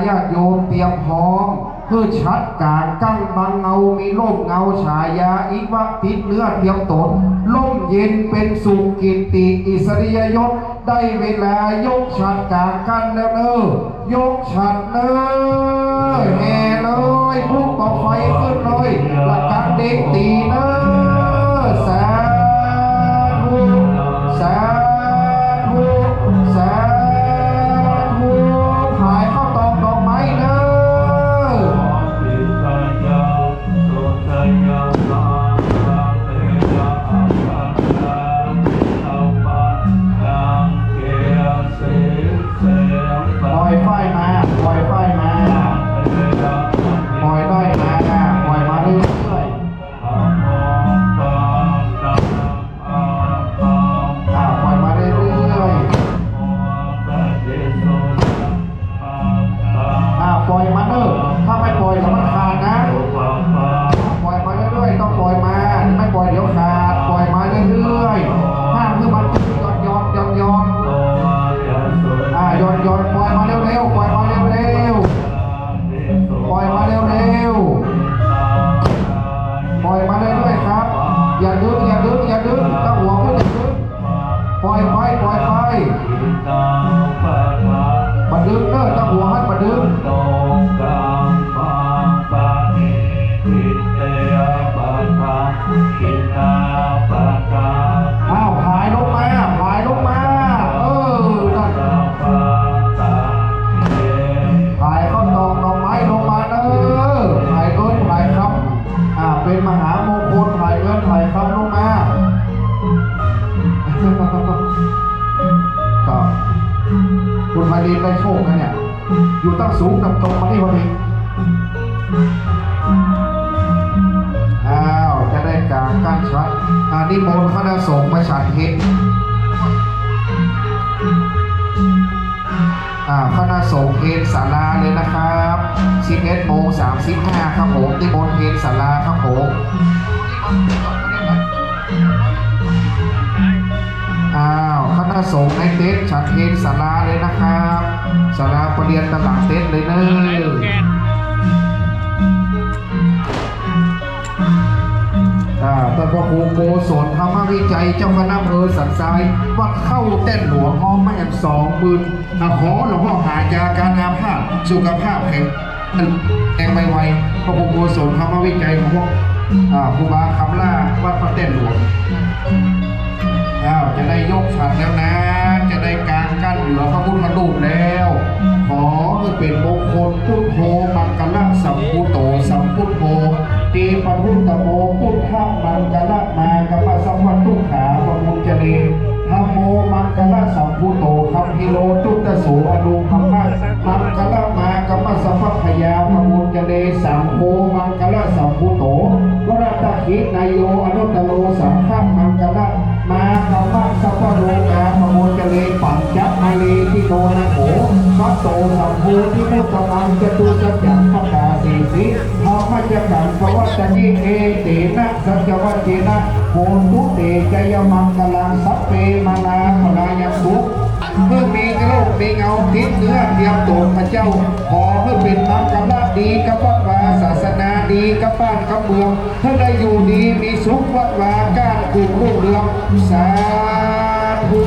ญาติโยมเตรียมพร้อมเพื่อชัดการกั้งบังเงามีร่มเงาฉายาอิวะติดเนื้อเตรียมตนร่มเย็นเป็นสุขกิตติอิสริยยศได้เวลายกฉัดกางกันแล้วเนอยกฉัดเลยแห่เลยพลุกต่อไฟขึ้นเลยหลักการเด็กตีเนอสาธุสาธุสาธุขายข้าวตอกดอกไม้เนอปล่อยไฟมาปล่อยไฟมาปล่อยได้มาปล่อยมาเรื่อยๆปล่อยมาเรื่อยๆปล่อยมาเนอะถ้าไม่ปล่อยมันขาดนะปล่อยมาเรื่อยๆต้องปล่อยมาไม่ปล่อยเดี๋ยวขาดปล่อยมาเรื่อยๆห้ามคือมันย้อนย้อนปล่อยมาเร็วๆปล่อยมาเร็วๆปล่อยมาเร็วๆปล่อยมาเรื่อยๆครับอย่าดึงตั้งหัวขึ้นปล่อยไปมาดึงเนอะตั้งหัวให้มาดึงอ้าวผายลงมาผายข้าวตอกดอกไม้ลงมาเนอะผายเงินผายคำเป็นมหามงคลผายเงินผายคำลงมาก็คุณมาลีนได้โชคนะเนี่ยอยู่ตั้งสูงตั้งตรงมาที่พอดีจะได้การกั้นชัดนิมนต์คณะสงฆ์มาฉันเพชรคณะสงฆ์เพลศาลาเลยนะครับ11:35ครับผมนิมนต์เพลศาลาครับผมคณะสงฆ์ในเต็นท์ฉันเพลศาลาเลยนะครับศาลาประเรียนตลาดเต็นท์เลยเนอะท่านพระครูโกศลธรรมวิจัยเจ้าคณะอำเภอสันทรายวัดเข้าเต้นหลวงห้องแม่20,000ขอหลวงพ่อหายาการอาภาษสุขภาพแข็งไวพระครูโกศลธรรมวิจัยของพวกครูบาคำล่าวัดพระเต้นหลวงจะได้ยกฉัดแล้วนะจะได้การกั้นเหลือพระพุทธรูปแล้วขอให้เป็นมงคลพุทโธมังกรสัมพุโตสัมพุทโธตีปพุทธโมพุทธมังกรมากรรมสัมวัตทุขาปมุจเจเนธรรมโมมังกรสัมพุโตคัมพิโลตุตโสอนุคัมมะมังกรมากรรมสัมพยาปมุจเจเนสัมโฆมังกรสัมพุโตวรัตถินายโยอนุตตโลสังฆมังกรมากรรมสัพพโลกาปมุจเจเนปัญจมาลีทิโตนะโขมัตโตสัมภูทิมุตตมังจตุสัจจังปกาสีสิธรรมจักขังภวัตติเอเตนะสัจวัตเจนะโหตุเตจยมังกลังสัพเพมานาพลายังสุเมื่อมีโรคมีเงาติดเนื้อเตรียมตัวพระเจ้าขอเพื่อเป็นมังกรดีกับวัดวาศาสนาดีกับบ้านกับเมืองถ้าได้อยู่ดีมีสุขวัดวาการกุ่งรุ่งเรืองสาธุ